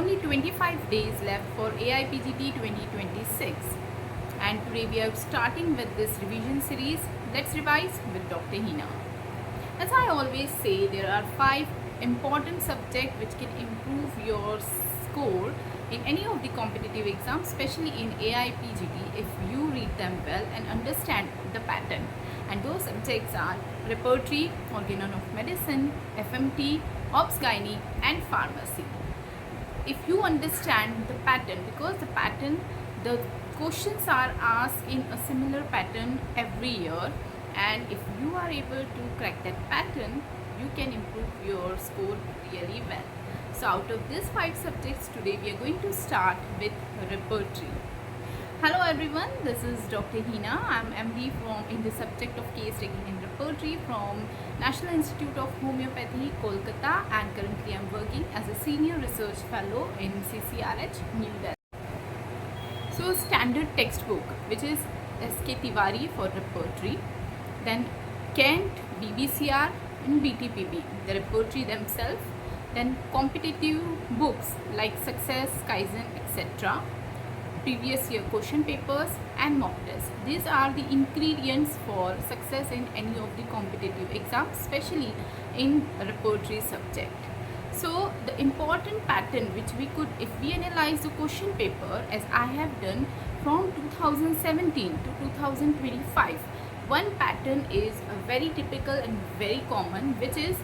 only 25 days left for AIPGT 2026, and today we are starting with this revision series. Let's revise with Dr. Heena. As I always say, there are 5 important subjects which can improve your score in any of the competitive exams, especially in AIPGT, if you read them well and understand the pattern. And those subjects are Repertory, Organon of Medicine, FMT, Obs Gynae and Pharmacy. If you understand the pattern, because the questions are asked in a similar pattern every year, and if you are able to crack that pattern, you can improve your score really well. So out of these 5 subjects, today we are going to start with Repertory. Hello everyone, this is Dr. Heena. I am MD in the subject of case taking in Repertory from National Institute of Homeopathy, Kolkata, and currently I am working as a Senior Research Fellow in CCRH, New Delhi. So standard textbook, which is S.K. Tiwari for Repertory, then Kent, BBCR and BTPB, the Repertory themselves, then competitive books like Success, Kaizen, etc., previous year question papers and mock tests. These are the ingredients for success in any of the competitive exams, especially in Repertory subject. So the important pattern which we could, if we analyze the question paper as I have done from 2017 to 2025, one pattern is very typical and very common, which is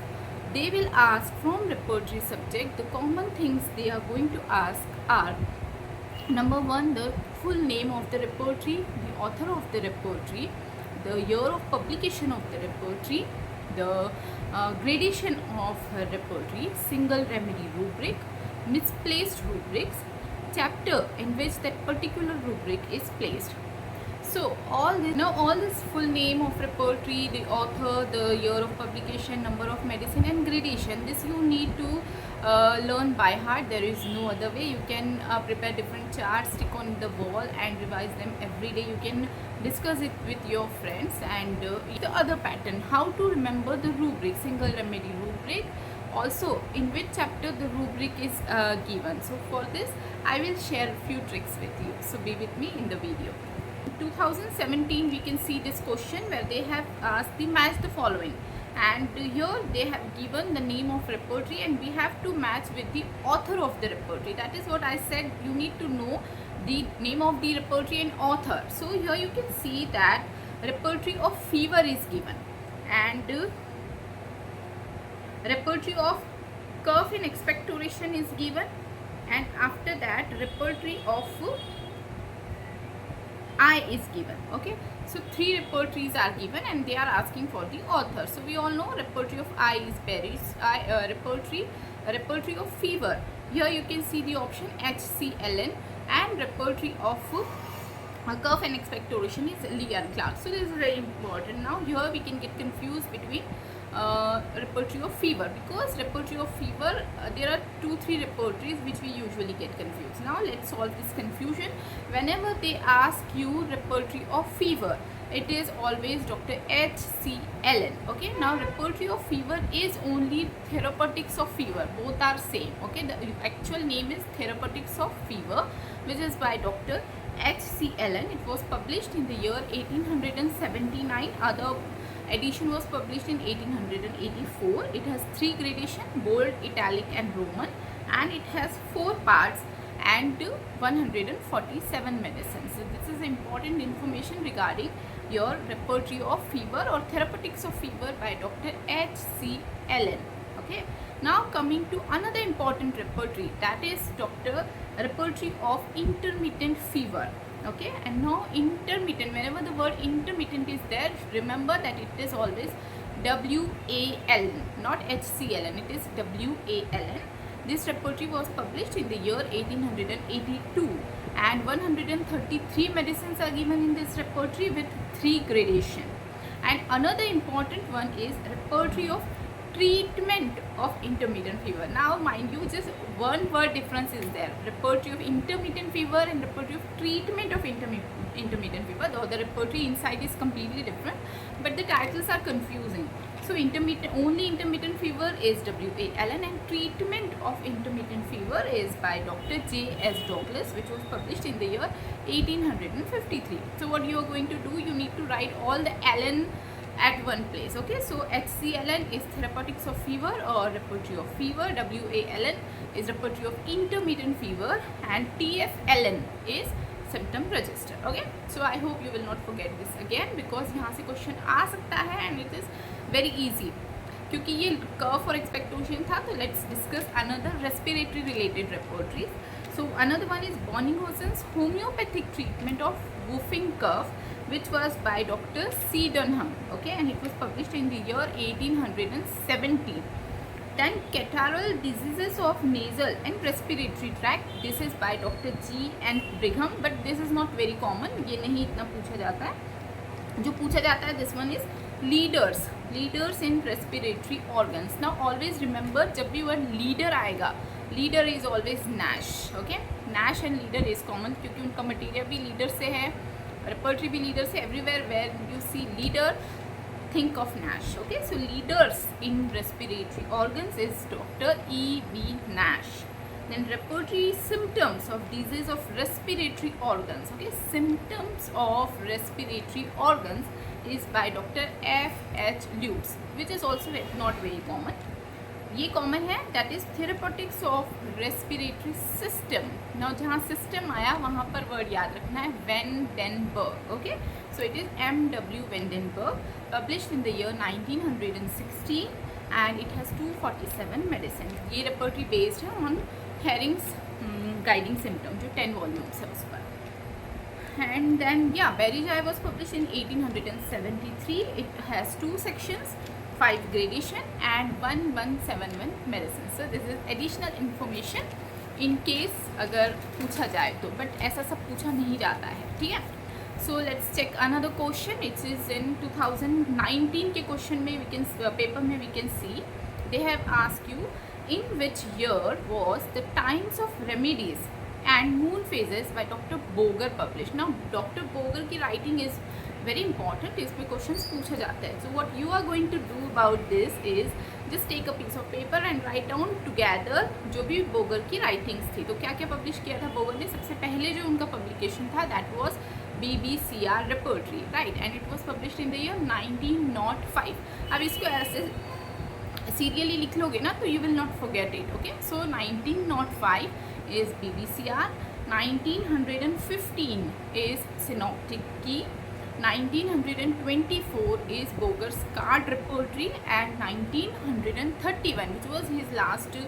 they will ask from Repertory subject. The common things they are going to ask are: number 1, the full name of the Repertory, the author of the Repertory, the year of publication of the Repertory, the gradation of Repertory, single remedy rubric, misplaced rubrics, chapter in which that particular rubric is placed. So all this full name of Repertory, the author, the year of publication, number of medicine and gradation, this you need to learn by heart. There is no other way. You can prepare different charts, stick on the wall and revise them every day. You can discuss it with your friends. And the other pattern, how to remember the rubric, single remedy rubric, also in which chapter the rubric is given. So for this I will share a few tricks with you, so be with me in the video. 2017 we can see this question where they have asked the match the following, and here they have given the name of Repertory and we have to match with the author of the Repertory. That is what I said, you need to know the name of the Repertory and author. So here you can see that Repertory of fever is given, and Repertory of cough and expectoration is given, and after that Repertory of eye is given. Okay, so 3 Repertories are given and they are asking for the author. So we all know Repertory of eye is Paris, Repertory of fever, here you can see the option H.C. Allen, and Repertory of cough and expectoration is Leon Clark. So this is very important. Now here we can get confused between Repertory of fever, because Repertory of fever there are 2-3 Repertories which we usually get confused. Now let's solve this confusion. Whenever they ask you Repertory of fever, it is always Dr. H.C. Allen. Okay, now Repertory of fever is only therapeutics of fever, both are same. Okay, the actual name is therapeutics of fever, which is by Dr. H.C. Allen. It was published in the year 1879. Other edition was published in 1884. It has 3 gradation, bold, italic and Roman, and it has 4 parts and 147 medicines. So this is important information regarding your Repertory of fever or therapeutics of fever by Dr. H.C. Allen. Okay, now coming to another important Repertory, that is Repertory of intermittent fever. Okay, and now intermittent, whenever the word intermittent is there, remember that it is always W.A.L., not H.C.L.N., it is W.A.L.N. This Repertory was published in the year 1882 and 133 medicines are given in this Repertory with 3 gradation. And another important one is Repertory of treatment of intermittent fever. Now mind you, just one word difference is there, Repertory of intermittent fever and Repertory of treatment of intermittent fever, though the Repertory inside is completely different, but the titles are confusing. So only intermittent fever is WALN, and treatment of intermittent fever is by Dr. J.S. Douglas, which was published in the year 1853. So what you are going to do, you need to write all the LN at one place. Okay, so HCLN is therapeutics of fever or repertory of fever, WALN is repertory of intermittent fever, and TFLN is symptom register. Okay, so I hope you will not forget this again, because यहाँ से question आ सकता है and it is very easy. क्योंकि ये curve for expectation था, तो let's discuss another respiratory related repertories. So another one is Bonninghausen's homeopathic treatment of whooping cough, which was by Dr. C. Dunham. Okay, and it was published in the year 1870. Then catarrhal diseases of nasal and respiratory tract. This is by Dr. G. and Brigham, but this is not very common. ये नहीं इतना पूछा जाता है. जो पूछा जाता है, this one is leaders in respiratory organs. Now always remember, जब भी word leader आएगा, leader is always NASH. Okay, NASH and leader is common क्योंकि उनका material भी leader से है, repertory भी leader से. Everywhere where you see leader, think of NASH. Okay, so leaders in respiratory organs is Dr. E.B. Nash. Then repertory symptoms of disease of respiratory organs. Okay, symptoms of respiratory organs is by Dr. F.H. Lutz, which is also not very common. ये common है, that is therapeutics of respiratory system. Now जहाँ system आया वहाँ पर word याद रखना है, Van Denburg. Okay, so it is M.W. Van Denburg, published in the year 1916 and it has 247 medicine. ये रेपर्टरी बेस्ड है ऑन हेरिंग्स गाइडिंग सिम्टम, जो 10 वॉल्यूम्स है उस पर. And then Berry was published in 1873. It has 2 sections, 5 gradation and 1171 medicine. So this is additional information in case अगर पूछा जाए तो, but ऐसा सब पूछा नहीं जाता है. ठीक है, so let's check another question. It is in 2019 के question में we can paper में we can see they have asked you in which year was the times of remedies and moon phases by Dr. Boger published. Now Dr. Boger की writing is very important, इस पे questions पूछा जाता है. So what you are going to do about this is just take a piece of paper and write down together जो भी बोगर की writings थी. तो क्या क्या पब्लिश किया था बोगर ने? सबसे पहले जो उनका पब्लिकेशन था that was BBCR Repertory, right, and it was published in the year 1905. अब इसको ऐसे सीरियली लिख लोगे ना तो you will not forget it. Okay, so 1905 is BBCR, 1915 is synoptic key, 1924 is Boger's card repertory, and 1931, which was his last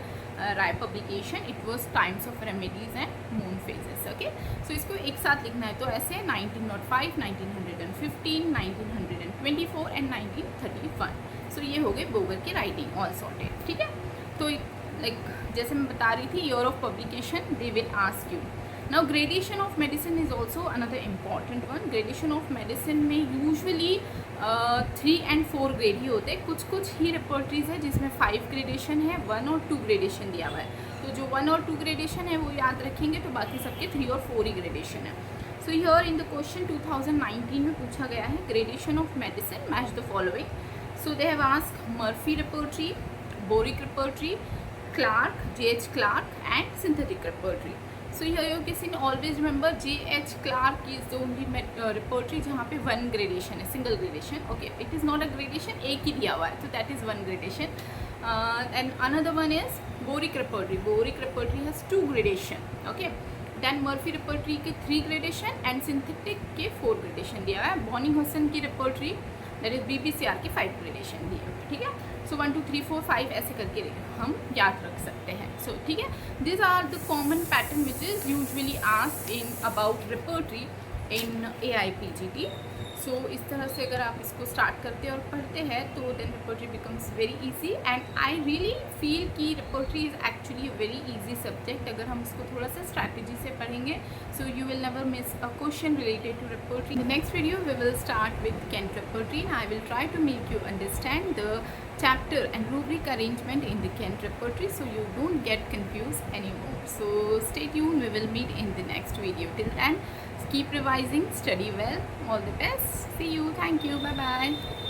publication, it was times of remedies and moon phases. Okay, so इसको एक साथ लिखना है, तो ऐसे 1905, 1915, 1924 and 1931. so ये हो गए बोगर की राइटिंग ऑल सॉर्टेड. ठीक है, तो लाइक जैसे मैं बता रही थी, year of publication they will ask you. Now gradation of medicine is also another important one. Gradation of medicine में यूजुअली 3 and 4 ग्रेड ही होते हैं. कुछ ही रेपर्टरीज है जिसमें 5 ग्रेडेशन है, 1 और 2 ग्रेडेशन दिया हुआ है. तो जो 1 और 2 ग्रेडेशन है वो याद रखेंगे, तो बाकी सबके 3 और 4 ही ग्रेडेशन है. So here in the question 2019 में पूछा गया है gradation of medicine, match the following. So they have asked Murphy repertory, boric repertory, Clark, J.H. Clark and synthetic repertory. So here you can always remember J.H. Clark is the only repertory जहाँ पे 1 gradation है, single gradation. Okay, it is not a gradation, एक ही दिया हुआ है, so that is 1 gradation. And another one is Boric repertory. Boric repertory has 2 gradation. Okay, then Murphy repertory के 3 gradation and synthetic के 4 gradation दिया हुआ है. Bonninghausen की repertory that is BBCR के 5 gradation दिए हुए. ठीक है, सो 1 2 3 4 5 ऐसे करके हम याद रख सकते हैं. सो ठीक है, this are the common pattern which is usually asked in about repertory in AIPGT. So इस तरह से अगर आप इसको स्टार्ट करते और पढ़ते हैं तो then repertory becomes very easy. And I really feel कि repertory is actually a very easy subject. अगर हम इसको थोड़ा सा स्ट्रैटेजी से पढ़ेंगे, so you will never miss a question related to repertory. The next video we will start with Kent repertory, and I will try to make you understand the chapter and rubric arrangement in the Kent repertory, so you don't get confused anymore. So stay tuned, we will meet in the next video. Till then, keep revising, study well, all the best. See you, thank you, bye bye.